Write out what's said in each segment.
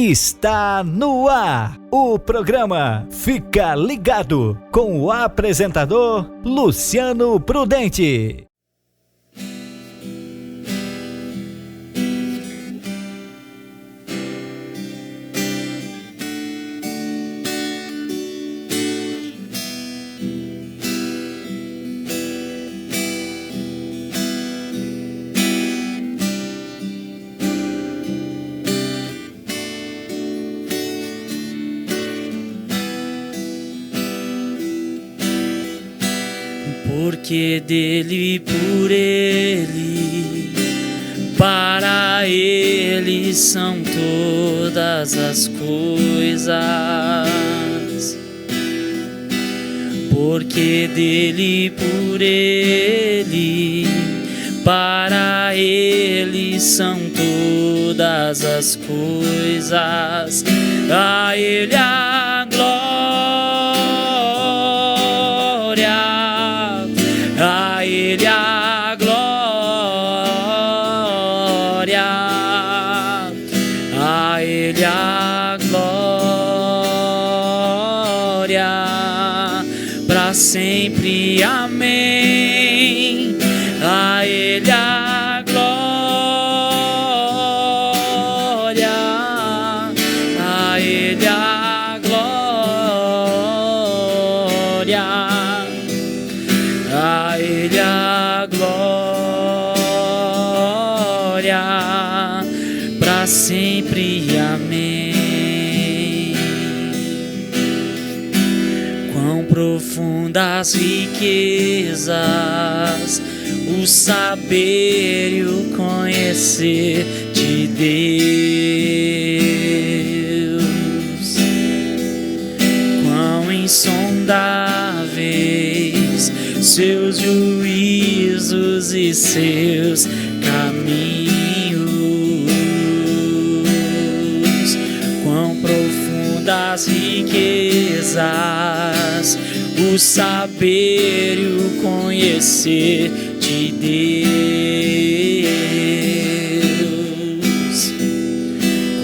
Está no ar o programa Fica Ligado com o apresentador Luciano Prudente. Porque dele, por ele, para ele são todas as coisas. Porque dele, por ele, para ele são todas as coisas. A ele a glória, a ele a glória, a ele a glória, para sempre, amém. A ele a glória, a ele a glória, a ele a glória, para sempre, amém. Quão profundas riquezas o saber e o conhecer de Deus, quão insondáveis seus juízos e seus caminhos, quão profundas riquezas o saber e o conhecer de Deus,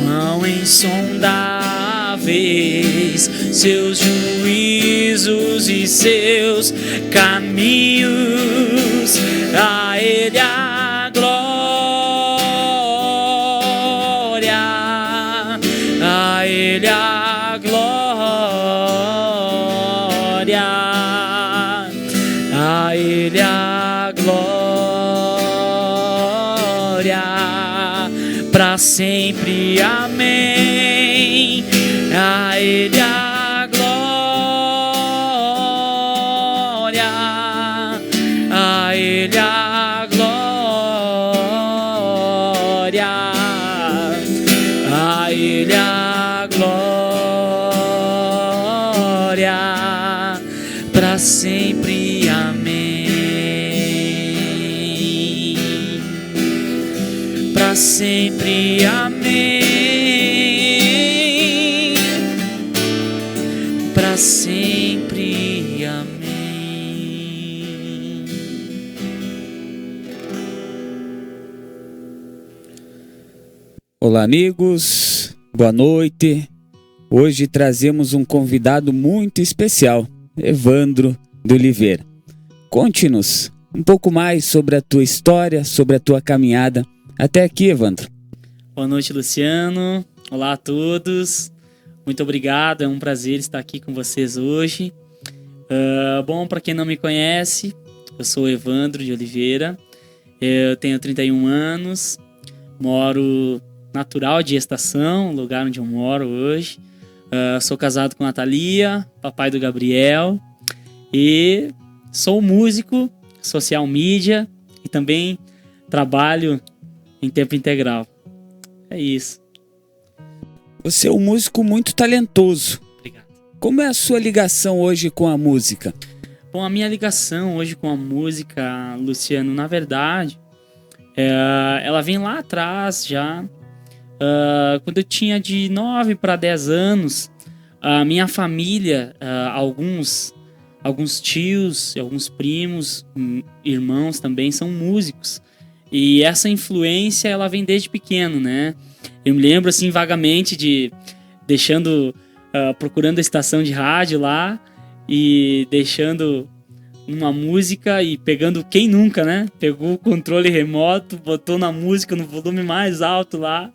quão insondáveis seus juízos e seus caminhos. A ele a glória, a ele a glória, a ele a glória, para sempre, amém. A ele a glória, a ele a glória, a ele a glória, para sempre, amém. Para sempre, amém. Para sempre, amém. Olá, amigos, boa noite. Hoje trazemos um convidado muito especial, Evandro de Oliveira. Conte-nos um pouco mais sobre a tua história, sobre a tua caminhada até aqui, Evandro. Boa noite, Luciano. Olá a todos. Muito obrigado, é um prazer estar aqui com vocês hoje. Bom, para quem não me conhece, eu sou Evandro de Oliveira. Eu tenho 31 anos, moro natural de Estação, lugar onde eu moro hoje. Sou casado com a Thalia, papai do Gabriel, e sou músico, social media e também trabalho em tempo integral. É isso. Você é um músico muito talentoso. Obrigado. Como é a sua ligação hoje com a música? Bom, a minha ligação hoje com a música, Luciano, na verdade, ela vem lá atrás já. Quando eu tinha de 9 para 10 anos, a minha família, alguns tios, alguns primos, irmãos também são músicos. E essa influência, ela vem desde pequeno, né? Eu me lembro, assim, vagamente de procurando a estação de rádio lá e deixando uma música e pegando, quem nunca, né? Pegou o controle remoto, botou na música no volume mais alto lá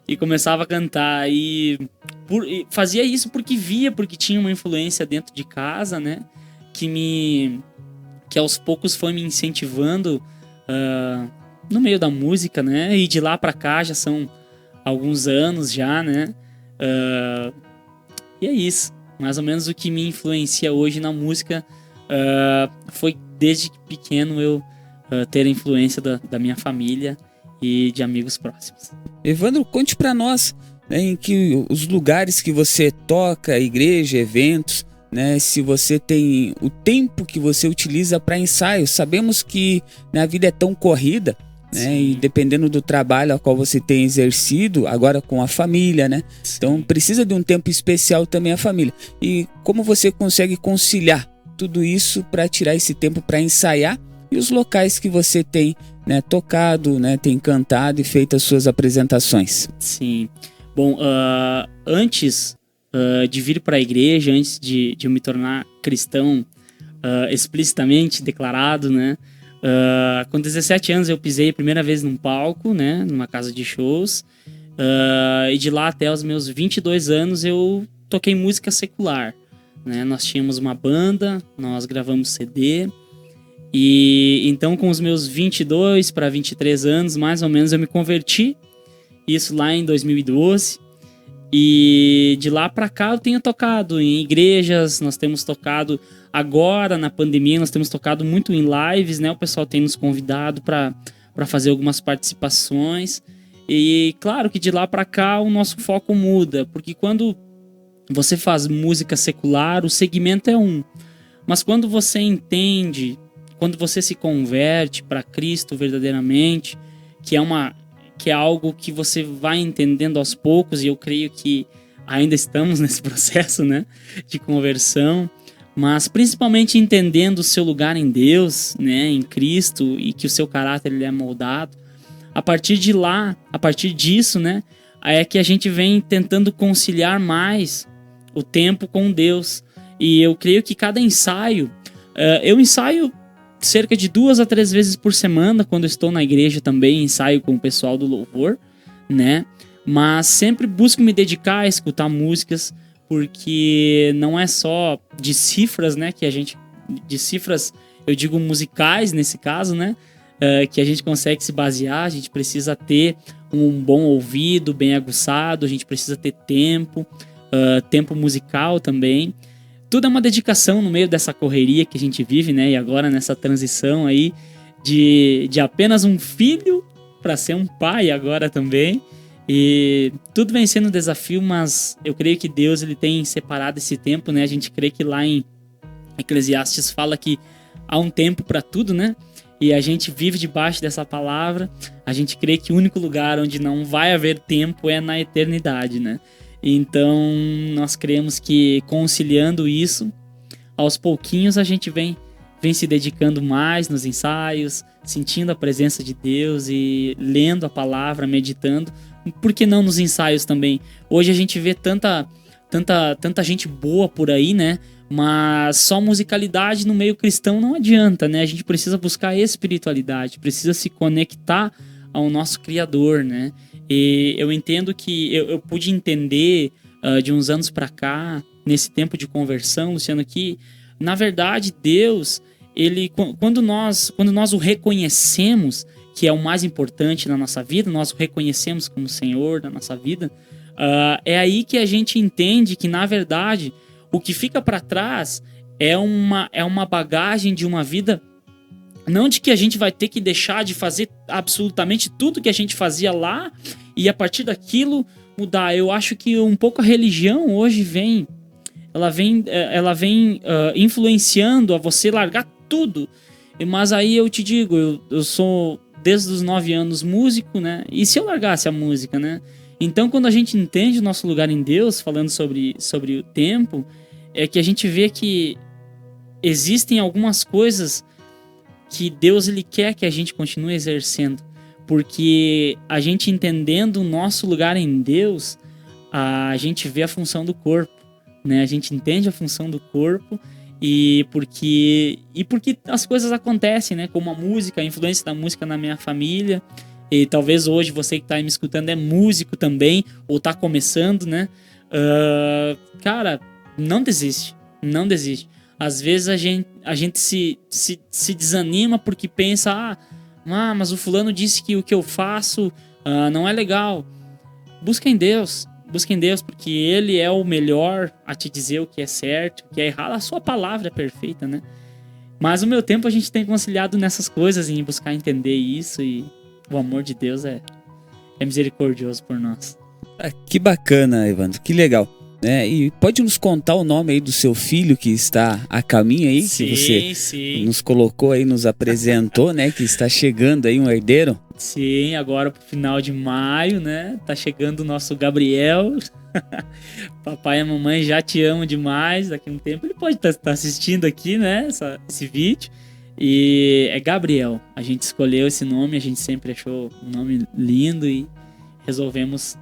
e começava a cantar. E fazia isso porque tinha uma influência dentro de casa, né? Que aos poucos foi me incentivando no meio da música, né? E de lá pra cá já são alguns anos já, né? E é isso. Mais ou menos o que me influencia hoje na música foi desde pequeno eu ter a influência da minha família e de amigos próximos. Evandro, conte pra nós, né, em que os lugares que você toca, igreja, eventos, né, se você tem o tempo que você utiliza para ensaio. Sabemos que, né, a vida é tão corrida, né, e dependendo do trabalho ao qual você tem exercido, agora com a família, né? Sim. Então precisa de um tempo especial também a família. E como você consegue conciliar tudo isso para tirar esse tempo para ensaiar e os locais que você tem, né, tocado, né, tem cantado e feito as suas apresentações? Sim. Bom, antes de vir para a igreja, antes de eu me tornar cristão explicitamente declarado, né? Com 17 anos eu pisei a primeira vez num palco, né? Numa casa de shows. E de lá até os meus 22 anos eu toquei música secular, né? Nós tínhamos uma banda, nós gravamos CD. E então com os meus 22 para 23 anos, mais ou menos, eu me converti. Isso lá em 2012. E de lá para cá eu tenho tocado em igrejas, nós temos tocado agora na pandemia, nós temos tocado muito em lives, né? O pessoal tem nos convidado para fazer algumas participações. E claro que de lá para cá o nosso foco muda, porque quando você faz música secular, o segmento é um. Mas quando você entende, quando você se converte para Cristo verdadeiramente, que é algo que você vai entendendo aos poucos, e eu creio que ainda estamos nesse processo, né, de conversão, mas principalmente entendendo o seu lugar em Deus, né, em Cristo, e que o seu caráter ele é moldado. A partir de lá, a partir disso, né, é que a gente vem tentando conciliar mais o tempo com Deus. E eu creio que cada ensaio, eu ensaio cerca de 2 a 3 vezes por semana. Quando eu estou na igreja também ensaio com o pessoal do louvor, né? Mas sempre busco me dedicar a escutar músicas, porque não é só de cifras, né? De cifras, eu digo musicais nesse caso, né? Que a gente consegue se basear. A gente precisa ter um bom ouvido, bem aguçado. A gente precisa ter tempo musical também. Tudo é uma dedicação no meio dessa correria que a gente vive, né? E agora nessa transição aí de apenas um filho para ser um pai agora também. E tudo vem sendo um desafio, mas eu creio que Deus ele tem separado esse tempo, né? A gente crê que lá em Eclesiastes fala que há um tempo para tudo, né? E a gente vive debaixo dessa palavra. A gente crê que o único lugar onde não vai haver tempo é na eternidade, né? Então, nós cremos que conciliando isso, aos pouquinhos a gente vem se dedicando mais nos ensaios, sentindo a presença de Deus e lendo a palavra, meditando. Por que não nos ensaios também? Hoje a gente vê tanta gente boa por aí, né? Mas só musicalidade no meio cristão não adianta, né? A gente precisa buscar espiritualidade, precisa se conectar ao nosso Criador, né? E eu entendo que eu pude entender de uns anos para cá, nesse tempo de conversão, Luciano, que na verdade Deus, ele, quando nós o reconhecemos, que é o mais importante na nossa vida, nós o reconhecemos como Senhor da nossa vida, é aí que a gente entende que na verdade o que fica para trás é uma bagagem de uma vida. Não de que a gente vai ter que deixar de fazer absolutamente tudo que a gente fazia lá e a partir daquilo mudar. Eu acho que um pouco a religião hoje vem influenciando a você largar tudo. Mas aí eu te digo, eu sou desde os 9 anos músico, né? E se eu largasse a música, né? Então quando a gente entende o nosso lugar em Deus, falando sobre o tempo, é que a gente vê que existem algumas coisas que Deus ele quer que a gente continue exercendo. porque a gente entendendo o nosso lugar em Deus, a gente vê a função do corpo, né? A gente entende a função do corpo e porque as coisas acontecem, né? Como a música, a influência da música na minha família. E talvez hoje você que está me escutando é músico também, ou está começando, né? Cara, não desiste. Não desiste. Às vezes a gente se desanima porque pensa, mas o fulano disse que o que eu faço não é legal. Busca em Deus, porque Ele é o melhor a te dizer o que é certo, o que é errado. A sua palavra é perfeita, né? Mas o meu tempo a gente tem conciliado nessas coisas, em buscar entender isso, e o amor de Deus é misericordioso por nós. Que bacana, Evandro, que legal. E pode nos contar o nome aí do seu filho que está a caminho aí? Sim, que você sim. nos colocou aí, nos apresentou, né? Que está chegando aí um herdeiro. Sim, agora pro final de maio, né? Tá chegando o nosso Gabriel. Papai e a mamãe já te amam demais. Daqui a um tempo ele pode estar assistindo aqui, né? Esse vídeo. E é Gabriel. A gente escolheu esse nome, a gente sempre achou um nome lindo e resolvemos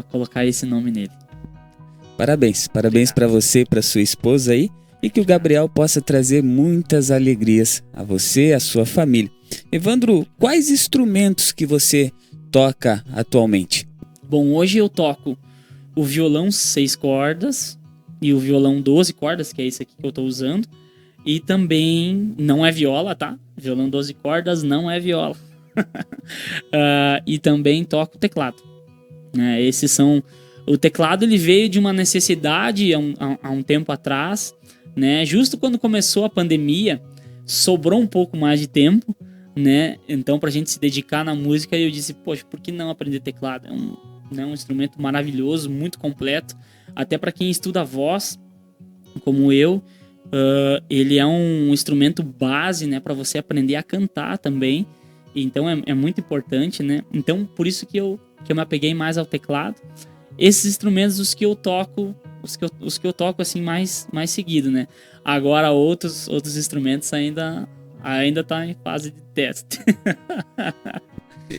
colocar esse nome nele. Parabéns para você e para sua esposa aí, e que o Gabriel possa trazer muitas alegrias a você e a sua família. Evandro, quais instrumentos que você toca atualmente? Bom, hoje eu toco o violão 6 cordas e o violão 12 cordas, que é esse aqui que eu tô usando, e também não é viola, tá? Violão 12 cordas não é viola. E também toco teclado. Esses são... O teclado ele veio de uma necessidade há um tempo atrás, né? Justo quando começou a pandemia, sobrou um pouco mais de tempo, né? Então, pra gente se dedicar na música, eu disse, poxa, por que não aprender teclado? É um instrumento maravilhoso, muito completo, até para quem estuda voz, como eu. Ele é um instrumento base, né? Para você aprender a cantar também. Então, é muito importante, né? Então, por isso que eu me apeguei mais ao teclado. Esses instrumentos os que eu toco assim mais seguido, né? Agora outros instrumentos ainda tá em fase de teste.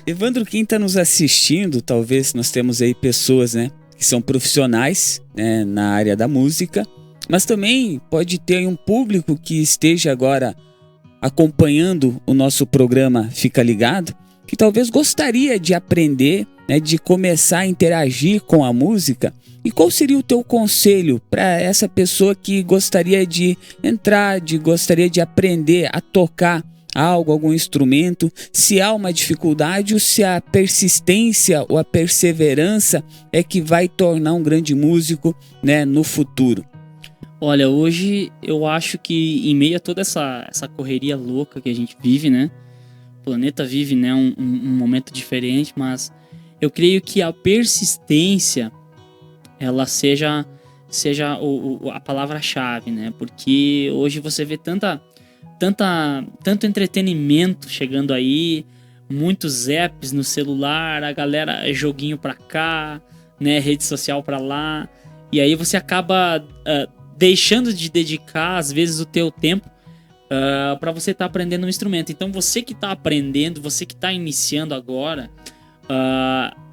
Evandro, quem está nos assistindo, talvez nós temos aí pessoas, né, que são profissionais, né, na área da música, mas também pode ter aí um público que esteja agora acompanhando o nosso programa Fica Ligado, que talvez gostaria de aprender, né, de começar a interagir com a música. E qual seria o teu conselho para essa pessoa que gostaria de entrar, gostaria de aprender a tocar algo, algum instrumento, se há uma dificuldade ou se a persistência ou a perseverança é que vai tornar um grande músico, né, no futuro? Olha, hoje eu acho que em meio a toda essa correria louca que a gente vive, né? O planeta vive, né, um momento diferente, mas eu creio que a persistência ela seja a palavra-chave, né? Porque hoje você vê tanto entretenimento chegando aí, muitos apps no celular, a galera joguinho pra cá, né? Rede social pra lá, e aí você acaba deixando de dedicar às vezes o teu tempo para você estar aprendendo um instrumento. Então você que está aprendendo, você que está iniciando agora,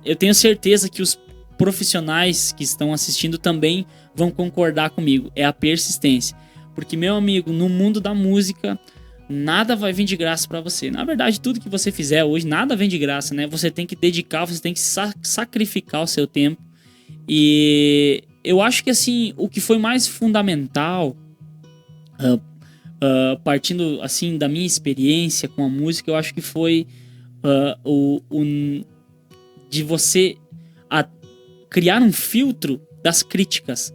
eu tenho certeza que os profissionais que estão assistindo também vão concordar comigo. É a persistência. Porque, meu amigo, no mundo da música, nada vai vir de graça para você. Na verdade, tudo que você fizer hoje, nada vem de graça, né? Você tem que dedicar, você tem que sacrificar o seu tempo. E eu acho que, assim, o que foi mais fundamental, partindo, assim, da minha experiência com a música, eu acho que foi de você criar um filtro das críticas,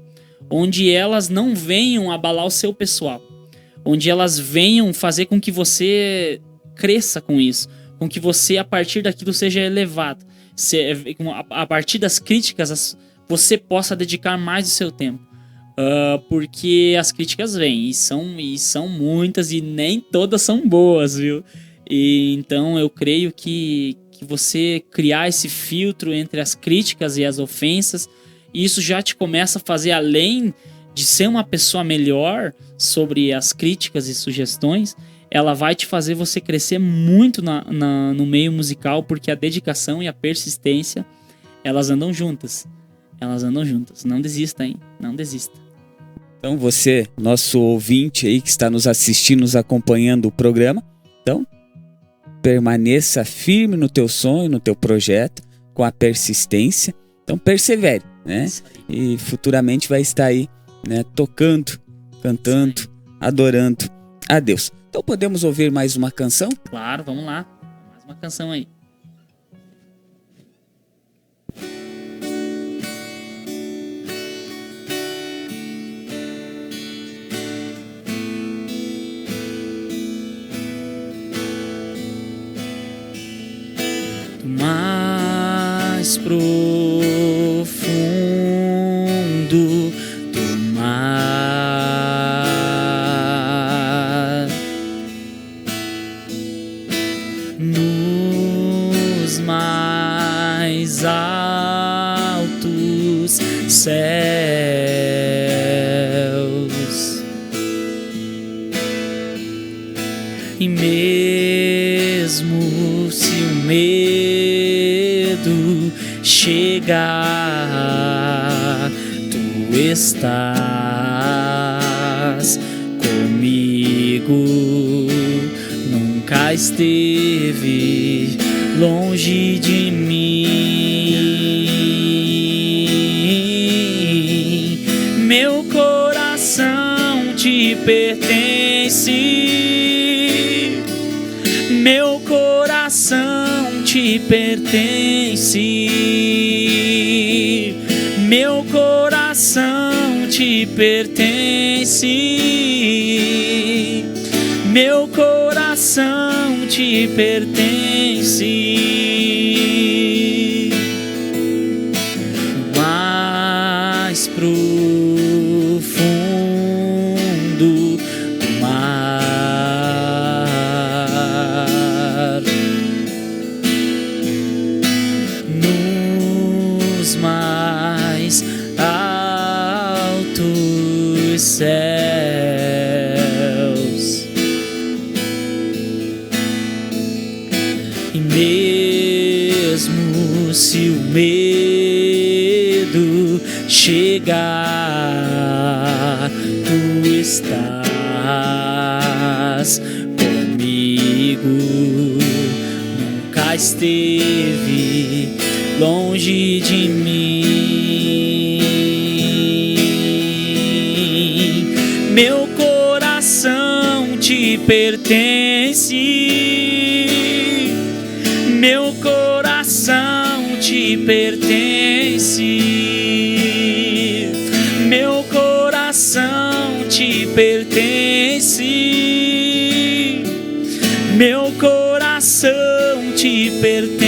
onde elas não venham abalar o seu pessoal, onde elas venham fazer com que você cresça com isso, com que você, a partir daquilo, seja elevado. A partir das críticas, você possa dedicar mais o seu tempo. Porque as críticas vêm, e são muitas, e nem todas são boas, viu? E então eu creio que você criar esse filtro entre as críticas e as ofensas, isso já te começa a fazer, além de ser uma pessoa melhor sobre as críticas e sugestões, ela vai te fazer você crescer muito no meio musical, porque a dedicação e a persistência, elas andam juntas. Elas andam juntas. Não desista, hein? Não desista. Então você, nosso ouvinte aí que está nos assistindo, nos acompanhando o programa, então permaneça firme no teu sonho, no teu projeto, com a persistência. Então persevere, né? E futuramente vai estar aí, né, tocando, cantando, adorando a Deus. Então podemos ouvir mais uma canção? Claro, vamos lá. Mais uma canção aí. Mais profundo do mar, nos mais altos céus, e mesmo se o medo chegar, tu estás comigo, nunca esteve longe de mim. Meu coração te pertence, meu coração te pertence, meu coração te pertence, meu coração te pertence. Mais profundo do mar, nos mais altos céus, e mesmo se o medo chegar, tu estás comigo, nunca esteve longe de mim. Meu coração te pertence, meu coração te pertence, meu coração te pertence, meu coração te pertence.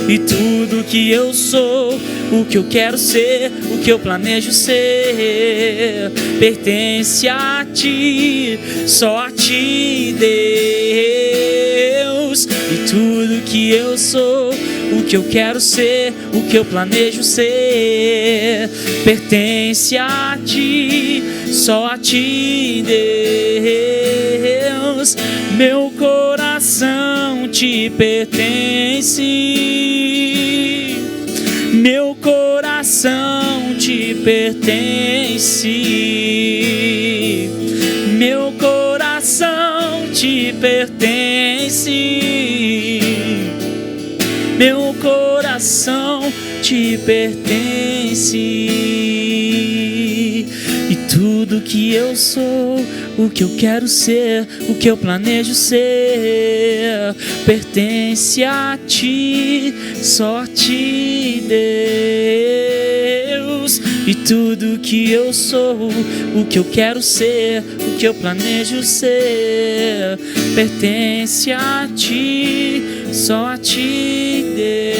E tudo que eu sou, o que eu quero ser, o que eu planejo ser, pertence a ti, só a ti, Deus. E tudo que eu sou, o que eu quero ser, o que eu planejo ser, pertence a ti, só a ti, Deus. Meu coração te pertence, meu coração te pertence, meu coração te pertence, meu coração te pertence. E tudo que eu sou, o que eu quero ser, o que eu planejo ser, pertence a ti, só a ti, Deus. E tudo que eu sou, o que eu quero ser, o que eu planejo ser, pertence a ti, só a ti, Deus.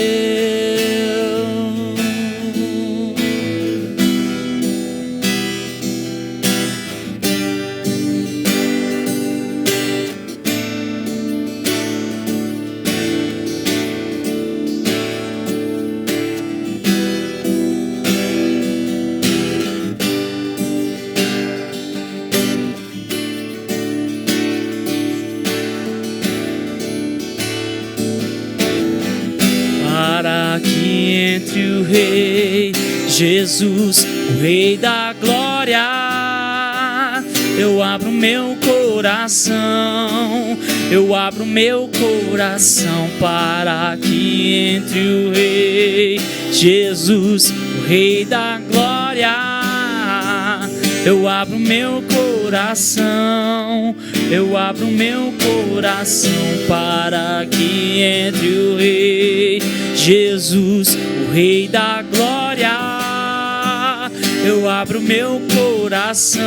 Jesus, o Rei da Glória. Eu abro meu coração, eu abro meu coração para que entre o Rei, Jesus, o Rei da Glória. Eu abro meu coração, eu abro meu coração para que entre o Rei, Jesus, o Rei da Glória. Eu abro meu coração,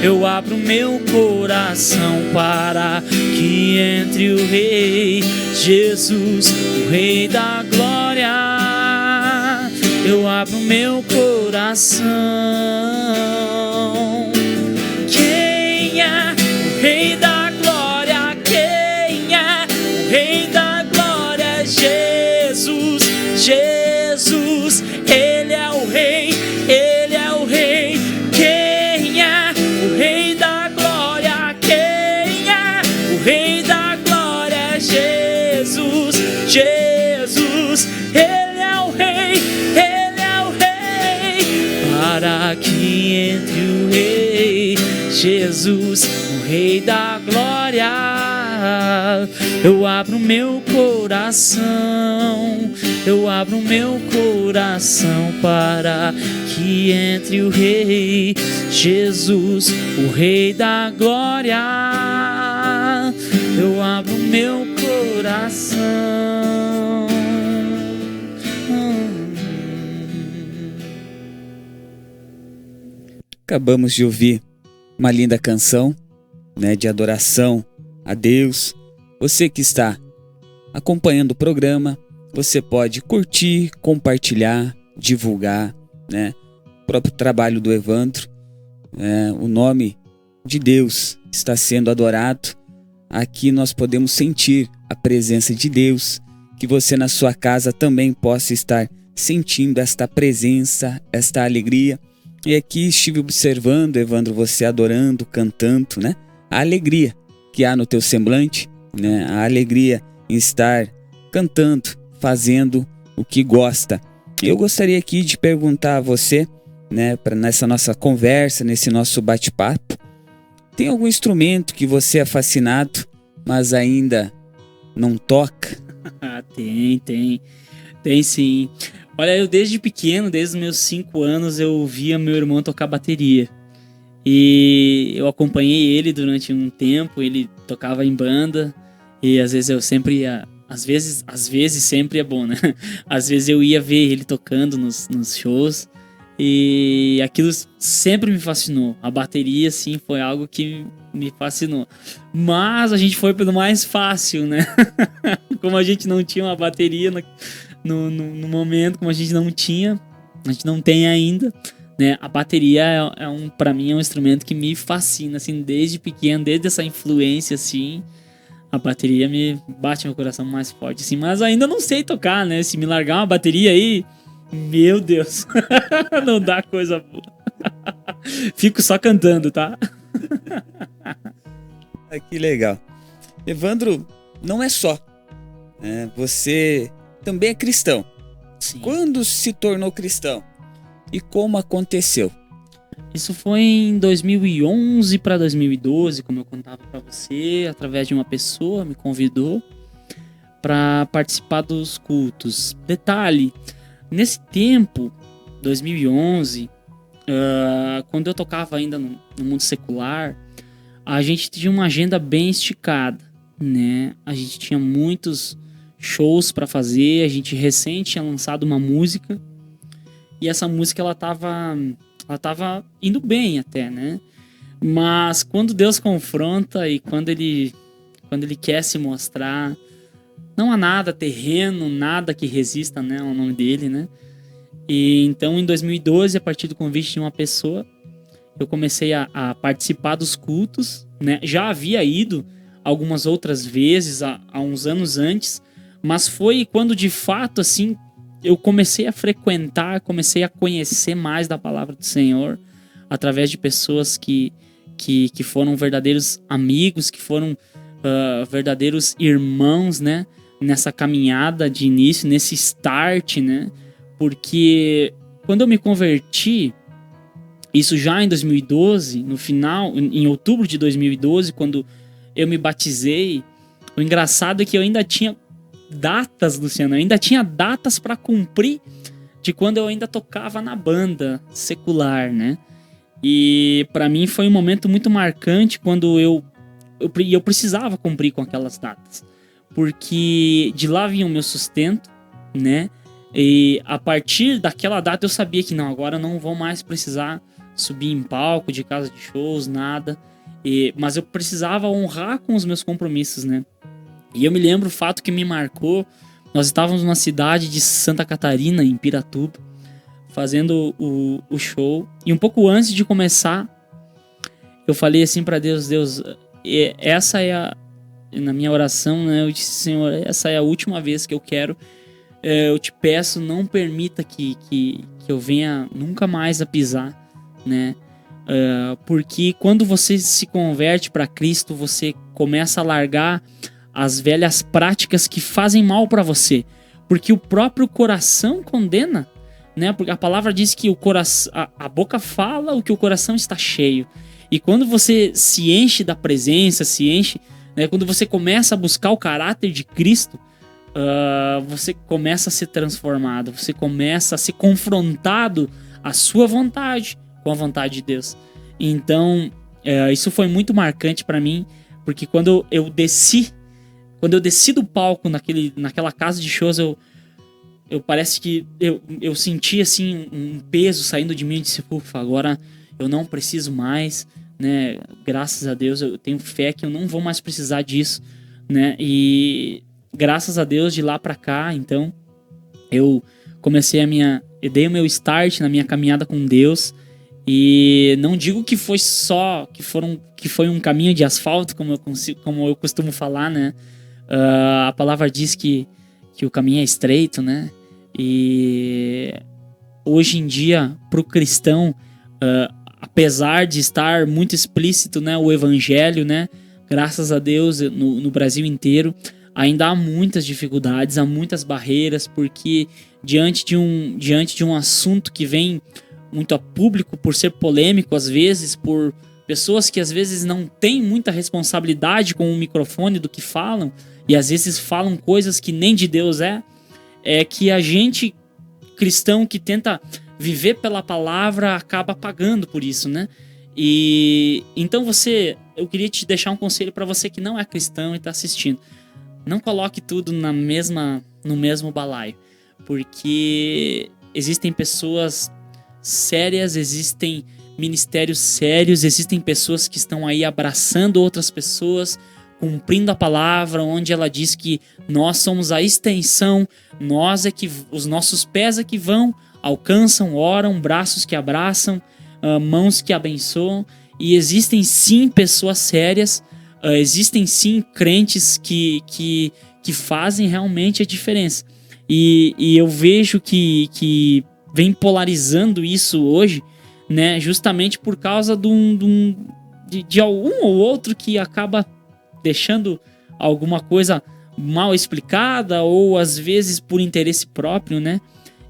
eu abro meu coração para que entre o Rei, Jesus, o Rei da Glória. Eu abro meu coração. Quem é o Rei da Glória? Quem é o Rei da Glória? Jesus, Jesus, Ele é o Rei, Ele é o Rei. Quem é o Rei da Glória? Quem é o Rei da Glória? Jesus, Jesus, Ele é o Rei, Ele é o Rei. Para que entre o Rei, Jesus, o Rei da Glória. Eu abro meu coração, eu abro meu coração para que entre o Rei, Jesus, o Rei da Glória. Eu abro meu coração. Acabamos de ouvir uma linda canção, né, de adoração a Deus. Você que está acompanhando o programa, você pode curtir, compartilhar, divulgar, né, o próprio trabalho do Evandro. O nome de Deus está sendo adorado. Aqui nós podemos sentir a presença de Deus. Que você na sua casa também possa estar sentindo esta presença, esta alegria. E aqui estive observando, Evandro, você adorando, cantando, né? A alegria que há no teu semblante, né? A alegria em estar cantando, fazendo o que gosta. Eu gostaria aqui de perguntar a você, né, nessa nossa conversa, nesse nosso bate-papo, tem algum instrumento que você é fascinado, mas ainda não toca? Tem sim. Olha, eu desde pequeno, desde os meus 5 anos, eu via meu irmão tocar bateria. E eu acompanhei ele durante um tempo, ele tocava em banda, e às vezes eu sempre ia... Às vezes sempre é bom, né? Às vezes eu ia ver ele tocando nos shows, e aquilo sempre me fascinou. A bateria, assim, foi algo que me fascinou. Mas a gente foi pelo mais fácil, né? Como a gente não tinha uma bateria no momento, como a gente não tem ainda, né? A bateria pra mim é um instrumento que me fascina, assim, desde pequeno, desde essa influência, assim. A bateria me bate meu coração mais forte, assim, mas ainda não sei tocar, né? Se me largar uma bateria aí, meu Deus, não dá coisa boa. Fico só cantando, tá? Que legal. Evandro, não é só, né? Você também é cristão. Sim. Quando se tornou cristão? E como aconteceu? Isso foi em 2011 para 2012, como eu contava para você, através de uma pessoa me convidou para participar dos cultos. Detalhe, nesse tempo, 2011, quando eu tocava ainda no mundo secular, a gente tinha uma agenda bem esticada, né? A gente tinha muitos shows para fazer, a gente recém tinha lançado uma música, e essa música ela tava indo bem até, né? Mas quando Deus confronta e quando ele quer se mostrar, não há nada terreno, nada que resista, né, ao nome dele, né? E então em 2012, a partir do convite de uma pessoa, eu comecei a participar dos cultos, né? Já havia ido algumas outras vezes há uns anos antes, mas foi quando de fato assim eu comecei a frequentar, comecei a conhecer mais da palavra do Senhor, através de pessoas que foram verdadeiros amigos, que foram verdadeiros irmãos, né? Nessa caminhada de início, nesse start, né? Porque quando eu me converti, isso já em 2012, no final, em outubro de 2012, quando eu me batizei, o engraçado é que eu ainda tinha datas, Luciano, eu ainda tinha datas para cumprir de quando eu ainda tocava na banda secular, né? E para mim foi um momento muito marcante quando eu precisava cumprir com aquelas datas, porque de lá vinha o meu sustento, né? E a partir daquela data eu sabia que não, agora eu não vou mais precisar subir em palco de casa de shows, nada. Mas eu precisava honrar com os meus compromissos, né? E eu me lembro o fato que me marcou. Nós estávamos numa cidade de Santa Catarina, em Piratuba, fazendo o show. E um pouco antes de começar, eu falei assim para Deus, essa é na minha oração, né? Eu disse, Senhor, essa é a última vez que eu quero. Eu te peço, não permita que eu venha nunca mais a pisar, né? Porque quando você se converte para Cristo, você começa a largar as velhas práticas que fazem mal para você, porque o próprio coração condena, né? Porque a palavra diz que o coração, a boca fala o que o coração está cheio. E quando você se enche da presença, né? Quando você começa a buscar o caráter de Cristo, você começa a ser transformado, você começa a ser confrontado a sua vontade com a vontade de Deus. Então, isso foi muito marcante para mim, porque quando eu desci do palco naquela casa de shows, eu parece que eu senti assim um peso saindo de mim e disse, ufa, agora eu não preciso mais, né? Graças a Deus, eu tenho fé que eu não vou mais precisar disso, né? E graças a Deus, de lá para cá, então, eu comecei eu dei o meu start na minha caminhada com Deus. E não digo que foi um caminho de asfalto, como eu costumo falar, né? A palavra diz que o caminho é estreito, né? E hoje em dia, para o cristão, apesar de estar muito explícito, né, o evangelho, né? Graças a Deus, no Brasil inteiro, ainda há muitas dificuldades, há muitas barreiras, porque diante de um assunto que vem muito a público, por ser polêmico às vezes, por pessoas que às vezes não têm muita responsabilidade com o microfone do que falam, e às vezes falam coisas que nem de Deus é que a gente, cristão que tenta viver pela palavra, acaba pagando por isso, né? E então eu queria te deixar um conselho para você que não é cristão e está assistindo. Não coloque tudo no mesmo balaio, porque existem pessoas sérias, existem ministérios sérios, existem pessoas que estão aí abraçando outras pessoas, cumprindo a palavra, onde ela diz que nós somos a extensão, os nossos pés é que vão, alcançam, oram, braços que abraçam, mãos que abençoam. E existem sim pessoas sérias, existem sim crentes que fazem realmente a diferença. E eu vejo que vem polarizando isso hoje, né? Justamente por causa de algum ou outro que acaba deixando alguma coisa mal explicada, ou às vezes por interesse próprio, né?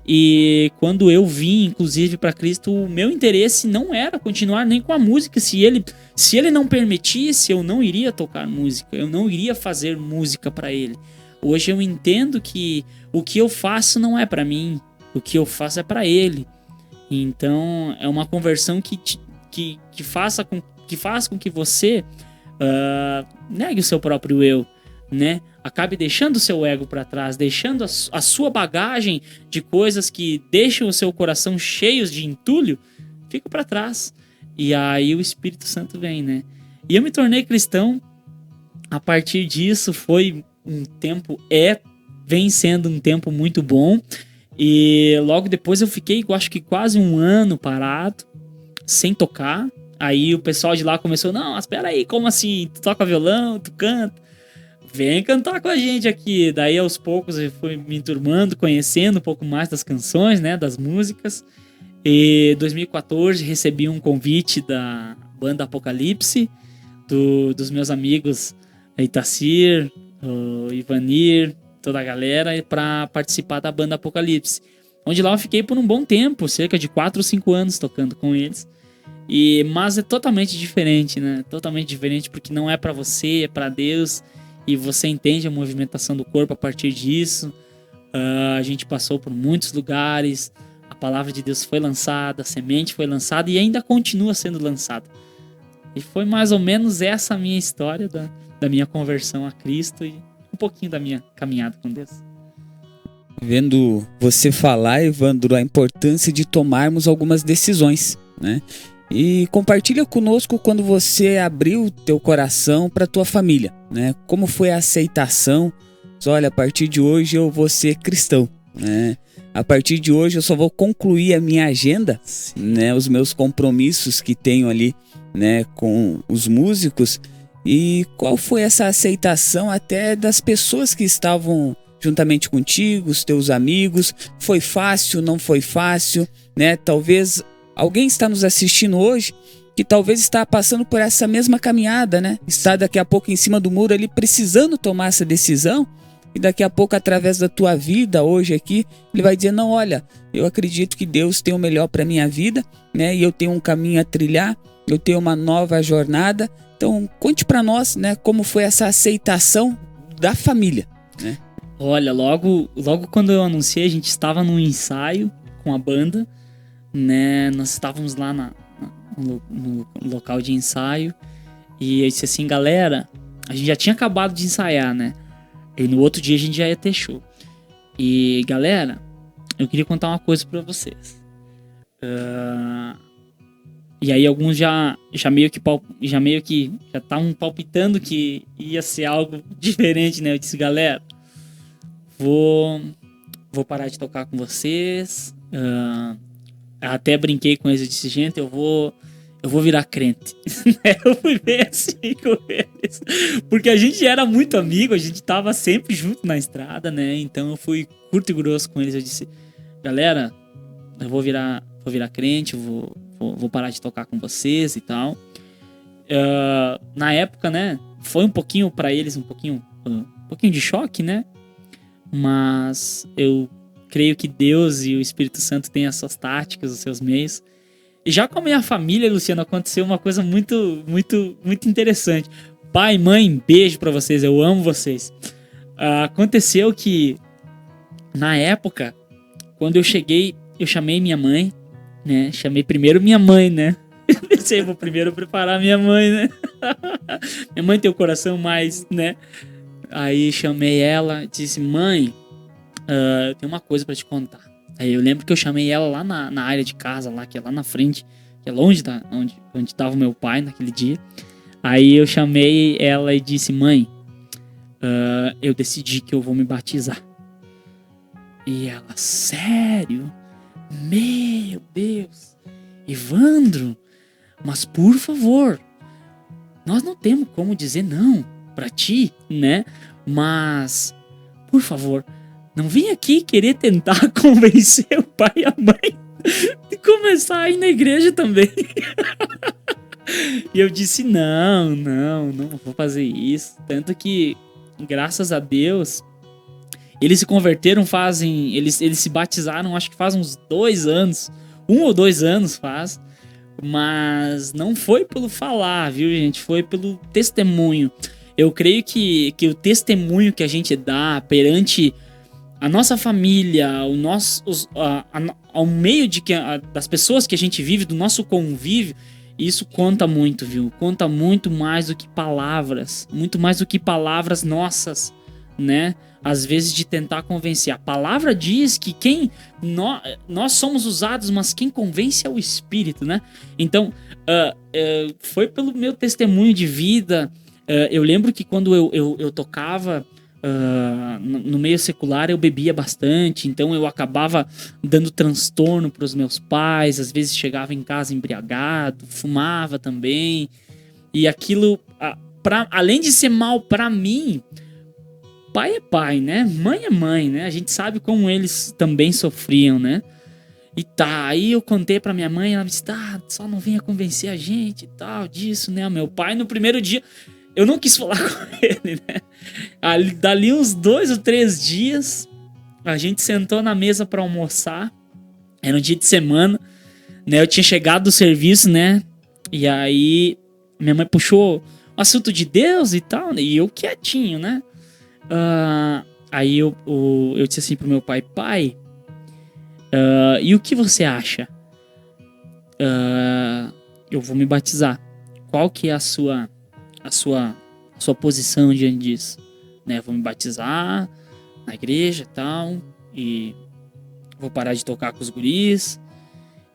E quando eu vim, inclusive, para Cristo, o meu interesse não era continuar nem com a música. Se ele não permitisse, eu não iria tocar música, eu não iria fazer música para ele. Hoje eu entendo que o que eu faço não é para mim, o que eu faço é para ele. Então é uma conversão que faz com que você negue o seu próprio eu, né? Acabe deixando o seu ego para trás, deixando a sua bagagem de coisas que deixam o seu coração cheios de entulho, fica para trás. E aí o Espírito Santo vem, né? E eu me tornei cristão. A partir disso foi um tempo, vem sendo um tempo muito bom. E logo depois eu fiquei, acho que quase um ano parado, sem tocar. Aí o pessoal de lá começou, não, espera aí, como assim? Tu toca violão, tu canta? Vem cantar com a gente aqui. Daí aos poucos eu fui me enturmando, conhecendo um pouco mais das canções, né, das músicas. E em 2014 recebi um convite da banda Apocalipse, dos meus amigos Itacir, o Ivanir, toda a galera, para participar da banda Apocalipse, onde lá eu fiquei por um bom tempo, cerca de 4 ou 5 anos tocando com eles. Mas é totalmente diferente, né? Totalmente diferente, porque não é pra você, é pra Deus, e você entende a movimentação do corpo a partir disso. A gente passou por muitos lugares, a palavra de Deus foi lançada, a semente foi lançada e ainda continua sendo lançada. E foi mais ou menos essa a minha história da minha conversão a Cristo e um pouquinho da minha caminhada com Deus. Vendo você falar, Evandro, a importância de tomarmos algumas decisões, né? E compartilha conosco quando você abriu teu coração para tua família, né? Como foi a aceitação? Olha, a partir de hoje eu vou ser cristão, né? A partir de hoje eu só vou concluir a minha agenda, né? Os meus compromissos que tenho ali, né? Com os músicos. E qual foi essa aceitação até das pessoas que estavam juntamente contigo, os teus amigos? Foi fácil, não foi fácil, né? Talvez alguém está nos assistindo hoje que talvez está passando por essa mesma caminhada, né? Está daqui a pouco em cima do muro ali precisando tomar essa decisão e daqui a pouco através da tua vida hoje aqui, ele vai dizer, não, olha, eu acredito que Deus tem o melhor para minha vida, né? E eu tenho um caminho a trilhar, eu tenho uma nova jornada. Então, conte para nós, né, como foi essa aceitação da família, né? Olha, logo quando eu anunciei, a gente estava num ensaio com a banda, né? Nós estávamos lá no local de ensaio e eu disse assim, galera, a gente já tinha acabado de ensaiar, né? E no outro dia a gente já ia ter show. E galera, eu queria contar uma coisa pra vocês. E aí alguns já meio que já estavam palpitando que ia ser algo diferente, né? Eu disse, galera, vou parar de tocar com vocês. Até brinquei com eles, eu disse, gente, eu vou virar crente. Eu fui bem assim com eles. Porque a gente era muito amigo, a gente tava sempre junto na estrada, né? Então eu fui curto e grosso com eles. Eu disse, galera, eu vou virar crente, vou parar de tocar com vocês e tal. Na época, né? Foi um pouquinho pra eles, um pouquinho de choque, né? Mas eu creio que Deus e o Espírito Santo têm as suas táticas, os seus meios. E já com a minha família, Luciano, aconteceu uma coisa muito, muito, muito interessante. Pai, mãe, beijo pra vocês, eu amo vocês. Aconteceu que, na época, quando eu cheguei, eu chamei minha mãe, né? Chamei primeiro minha mãe, né? Eu pensei, vou primeiro preparar minha mãe, né? Minha mãe tem o coração mais, né? Aí chamei ela, disse, mãe, eu tenho uma coisa pra te contar. Aí eu lembro que eu chamei ela lá na área de casa, lá, que é lá na frente, que é longe da onde tava o meu pai naquele dia. Aí eu chamei ela e disse, mãe, eu decidi que eu vou me batizar. E ela, sério? Meu Deus, Evandro, mas por favor, nós não temos como dizer não pra ti, né? Mas, por favor, não vem aqui querer tentar convencer o pai e a mãe de começar a ir na igreja também. E eu disse, não vou fazer isso. Tanto que, graças a Deus, eles se converteram eles se batizaram, acho que faz uns 2 anos. 1 ou 2 anos faz. Mas não foi pelo falar, viu, gente? Foi pelo testemunho. Eu creio que o testemunho que a gente dá perante a nossa família, ao meio das pessoas que a gente vive, do nosso convívio, isso conta muito, viu? Conta muito mais do que palavras. Muito mais do que palavras nossas, né? Às vezes de tentar convencer. A palavra diz que nós somos usados, mas quem convence é o Espírito, né? Então, foi pelo meu testemunho de vida. Eu lembro que quando eu tocava no meio secular, eu bebia bastante, então eu acabava dando transtorno para os meus pais. Às vezes chegava em casa embriagado, fumava também. E aquilo, além de ser mal para mim, pai é pai, né? Mãe é mãe, né? A gente sabe como eles também sofriam, né? E aí eu contei pra minha mãe, ela me disse, só não venha convencer a gente e tal, disso, né? Meu pai, no primeiro dia, eu não quis falar com ele, né? Dali uns 2 ou 3 dias, a gente sentou na mesa pra almoçar, Era um dia de semana, né? Eu tinha chegado do serviço, né? E aí minha mãe puxou o assunto de Deus e tal, né? E eu quietinho, né? Aí eu disse assim pro meu pai: pai, e o que você acha? Eu vou me batizar. Qual que é a sua posição diante disso? Né? Vou me batizar na igreja e tal, e vou parar de tocar com os guris.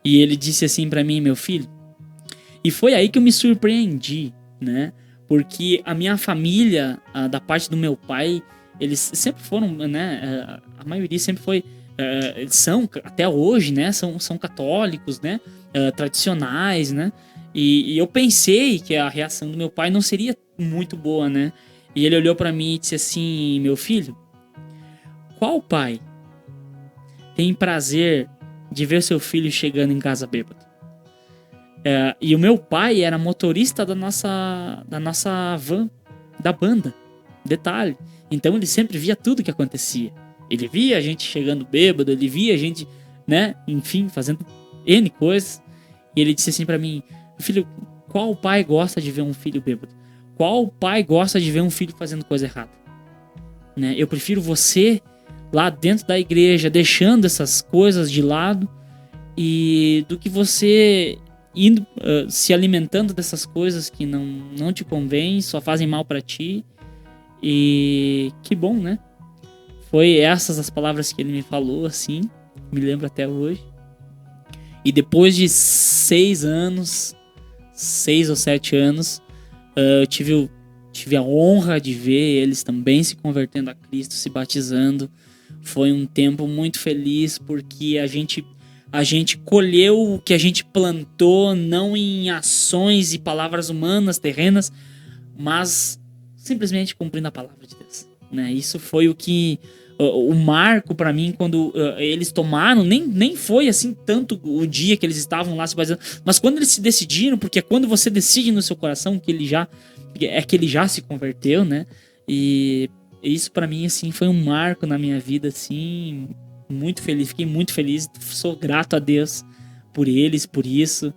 E ele disse assim pra mim: meu filho. E foi aí que eu me surpreendi, né? Porque a minha família, da parte do meu pai, eles sempre foram, né? A maioria sempre foi, eles são até hoje, né? São católicos, né? Tradicionais, né? E eu pensei que a reação do meu pai não seria muito boa, né? E ele olhou pra mim e disse assim: meu filho, qual pai tem prazer de ver seu filho chegando em casa bêbado? E o meu pai era motorista da nossa van, da banda. Detalhe. Então ele sempre via tudo que acontecia. Ele via a gente chegando bêbado, ele via a gente, né, enfim, fazendo N coisas. E ele disse assim pra mim: filho, qual pai gosta de ver um filho bêbado? Qual pai gosta de ver um filho fazendo coisa errada? Né? Eu prefiro você lá dentro da igreja, deixando essas coisas de lado, e do que você indo, se alimentando dessas coisas que não te convêm, só fazem mal pra ti. E que bom, né? Foi essas as palavras que ele me falou, assim, me lembro até hoje. E depois de 6 ou 7 anos, eu tive a honra de ver eles também se convertendo a Cristo, se batizando. Foi um tempo muito feliz, porque a gente colheu o que a gente plantou, não em ações e palavras humanas, terrenas, mas simplesmente cumprindo a palavra de Deus, né? Isso foi o marco para mim quando eles tomaram, nem foi assim tanto o dia que eles estavam lá se batizando, mas quando eles se decidiram, porque é quando você decide no seu coração que ele já se converteu, né? E isso para mim assim foi um marco na minha vida, assim, muito feliz, fiquei muito feliz, sou grato a Deus por eles, por isso.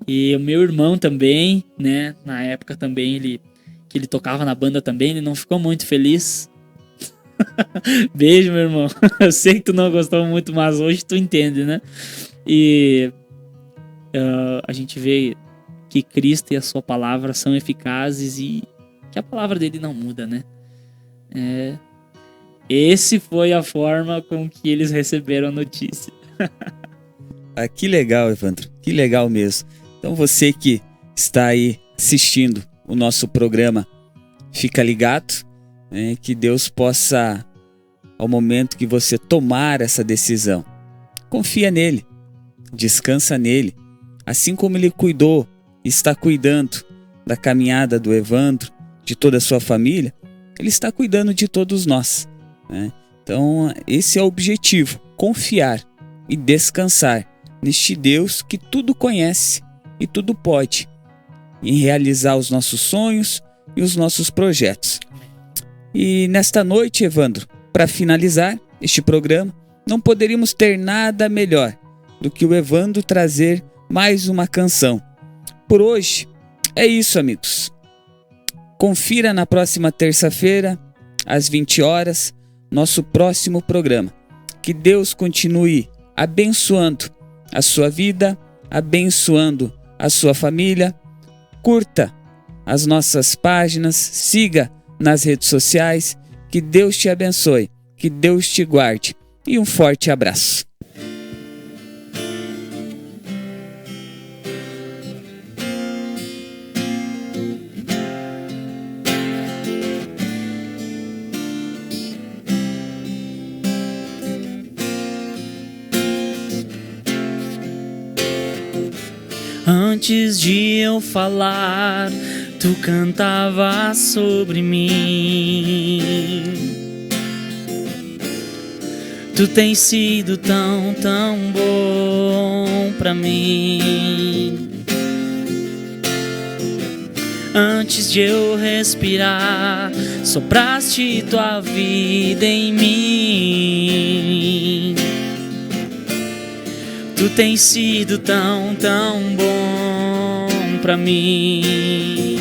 E o meu irmão também, né, na época também que ele tocava na banda também, ele não ficou muito feliz. Beijo, meu irmão. Eu sei que tu não gostou muito, mas hoje tu entende, né? E a gente vê que Cristo e a sua palavra são eficazes e que a palavra dele não muda, né? Esse foi a forma com que eles receberam a notícia. Que legal, Evandro. Que legal mesmo. Então você que está aí assistindo o nosso programa, fica ligado, né, que Deus possa, ao momento que você tomar essa decisão, confia nele, descansa nele. Assim como ele cuidou, está cuidando da caminhada do Evandro, de toda a sua família, ele está cuidando de todos nós, né? Então esse é o objetivo, confiar e descansar neste Deus que tudo conhece e tudo pode, em realizar os nossos sonhos e os nossos projetos. E nesta noite, Evandro, para finalizar este programa, não poderíamos ter nada melhor do que o Evandro trazer mais uma canção. Por hoje, é isso, amigos. Confira na próxima terça-feira, às 20 horas, nosso próximo programa. Que Deus continue abençoando a sua vida, abençoando a sua família. Curta as nossas páginas, siga nas redes sociais. Que Deus te abençoe, que Deus te guarde e um forte abraço. Antes de eu falar, tu cantava sobre mim. Tu tens sido tão, tão bom pra mim. Antes de eu respirar, sopraste tua vida em mim. Tu tens sido tão, tão bom pra mim.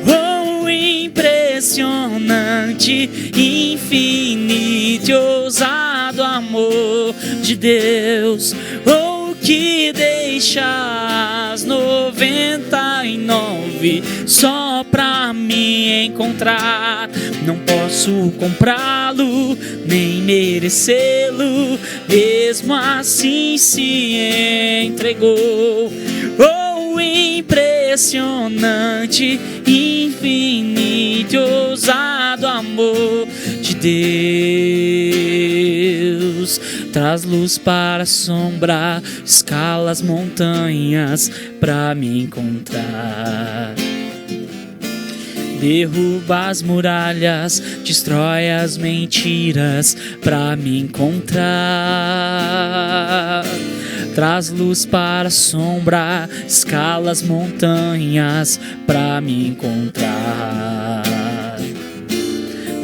Oh, impressionante, infinito e ousado amor de Deus. Oh, que deixas 99 só pra me encontrar. Não posso comprá-lo, nem merecê-lo, mesmo assim se entregou. Oh, impressionante, infinito e ousado amor de Deus. Traz luz para a sombra, escala as montanhas pra me encontrar. Derruba as muralhas, destrói as mentiras pra me encontrar. Traz luz para a sombra, escala as montanhas pra me encontrar.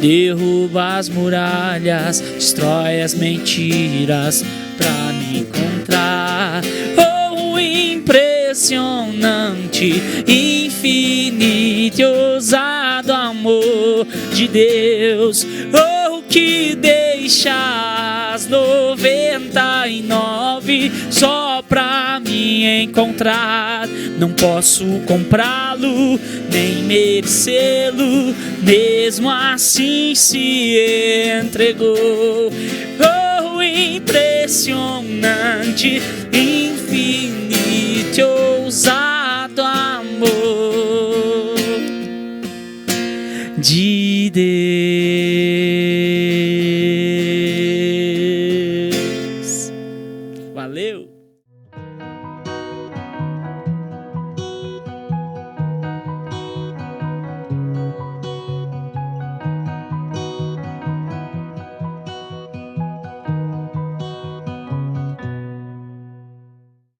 Derruba as muralhas, destrói as mentiras pra me encontrar. Oh, impressionante, infinito e ousado amor de Deus. Oh, que deixa as 99 só pra me encontrar. Não posso comprá-lo, nem merecê-lo, mesmo assim se entregou. Oh, impressionante, infinito e ousado amor de Deus.